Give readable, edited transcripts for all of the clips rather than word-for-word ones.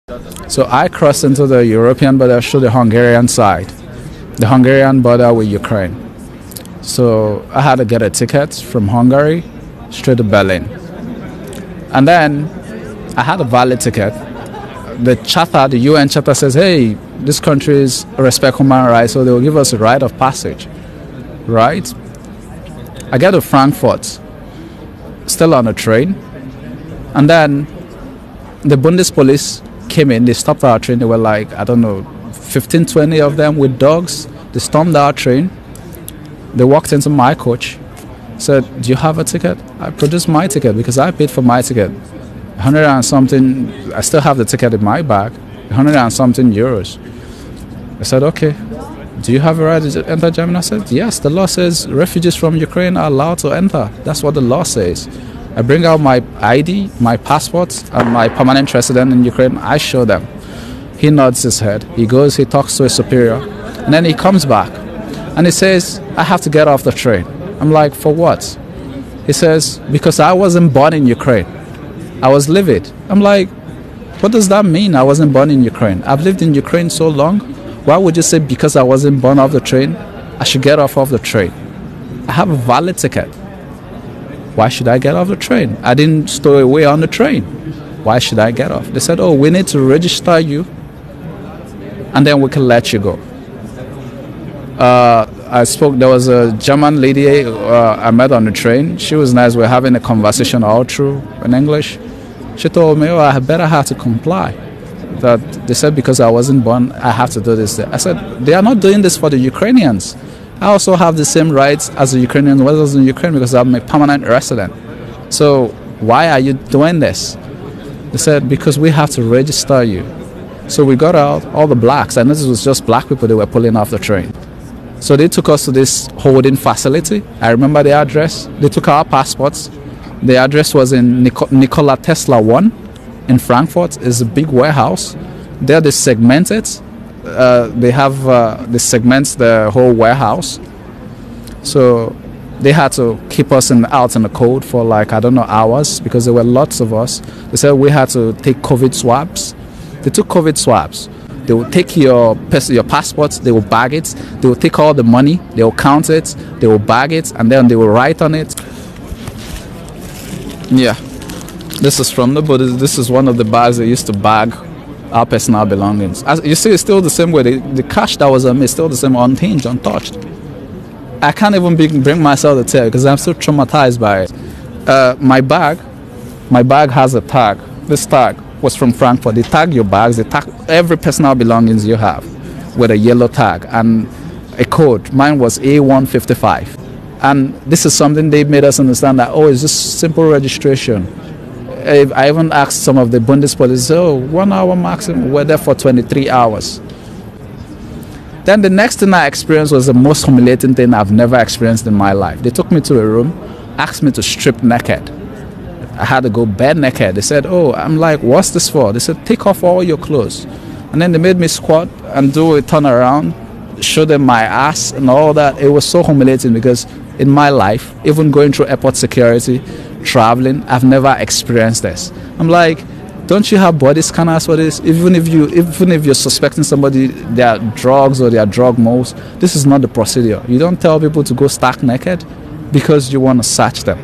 So I crossed into the European border through the Hungarian side, the Hungarian border with Ukraine. So I had to get a ticket from Hungary straight to Berlin. And then I had a valid ticket. The charter, the UN charter says, hey, this country is respect human rights, so they will give us a right of passage, right? I get to Frankfurt, still on a train, and then the Bundespolice came in, they stopped our train, they were like, I don't know, 15, 20 of them with dogs. They stormed our train, they walked into my coach, said, do you have a ticket? I produced my ticket because I paid for my ticket. 100 and something, I still have the ticket in my bag, 100 and something euros. I said, okay, do you have a right to enter Germany? I said, yes, the law says refugees from Ukraine are allowed to enter. That's what the law says. I bring out my ID, my passport, and my permanent resident in Ukraine. I show them. He nods his head. He goes, he talks to his superior, and then he comes back. And he says, I have to get off the train. I'm like, for what? He says, because I wasn't born in Ukraine. I was livid. I'm like, what does that mean? I wasn't born in Ukraine. I've lived in Ukraine so long. Why would you say because I wasn't born off the train, I should get off of the train? I have a valid ticket. Why should I get off the train? I didn't stow away on the train. Why should I get off? They said, oh, we need to register you and then we can let you go. There was a German lady I met on the train. She was nice. We were having a conversation all through in English. She told me, oh, I better have to comply. That they said because I wasn't born, I have to do this. I said, they are not doing this for the Ukrainians. I also have the same rights as a Ukrainian who was in Ukraine because I'm a permanent resident. So why are you doing this? They said, because we have to register you. So we got out, all the blacks, I noticed it was just black people they were pulling off the train. So they took us to this holding facility. I remember the address. They took our passports. The address was in Nikola Tesla 1 in Frankfurt. It's a big warehouse. There they segment it. They have they segment the whole warehouse. So they had to keep us out in the cold for like, I don't know, hours because there were lots of us. They said we had to take COVID swabs. They took COVID swabs. They will take your passports, they will bag it, they will take all the money, they will count it, they will bag it, and then they will write on it. Yeah, this is from the Buddhist. This is one of the bags they used to bag our personal belongings. As you see, it's still the same way. The cash that was on me is still the same, unhinged, untouched. I can't even bring myself to tell because I'm still traumatized by it. My bag has a tag. This tag was from Frankfurt. They tag your bags, they tag every personal belongings you have with a yellow tag and a code. Mine was A155. And this is something they made us understand that, oh, it's just simple registration. I even asked some of the Bundespolice, oh, 1 hour maximum, we're there for 23 hours. Then the next thing I experienced was the most humiliating thing I've never experienced in my life. They took me to a room, asked me to strip naked. I had to go bare naked. They said, oh, I'm like, what's this for? They said, take off all your clothes. And then they made me squat and do a turn around, show them my ass and all that. It was so humiliating because in my life, even going through airport security, traveling, I've never experienced this. I'm like, don't you have body scanners for this? Even if you're suspecting somebody, they are drugs or they are drug moles, this is not the procedure. You don't tell people to go stark naked because you want to search them.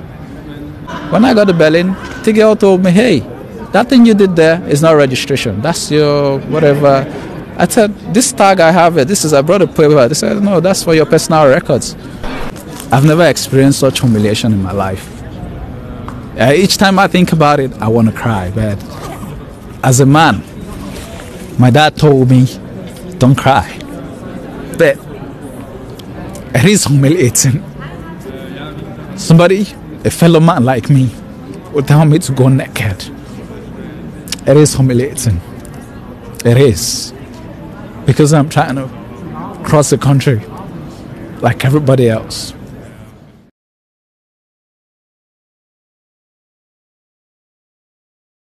When I got to Berlin, the girl told me, hey, that thing you did there is not registration. That's your whatever. I said, this tag I have it. I brought a paper. They said, no, that's for your personal records. I've never experienced such humiliation in my life. Each time I think about it, I want to cry. But as a man, my dad told me, don't cry. But it is humiliating. Somebody, a fellow man like me, would tell me to go naked. It is humiliating. It is. Because I'm trying to cross the country like everybody else.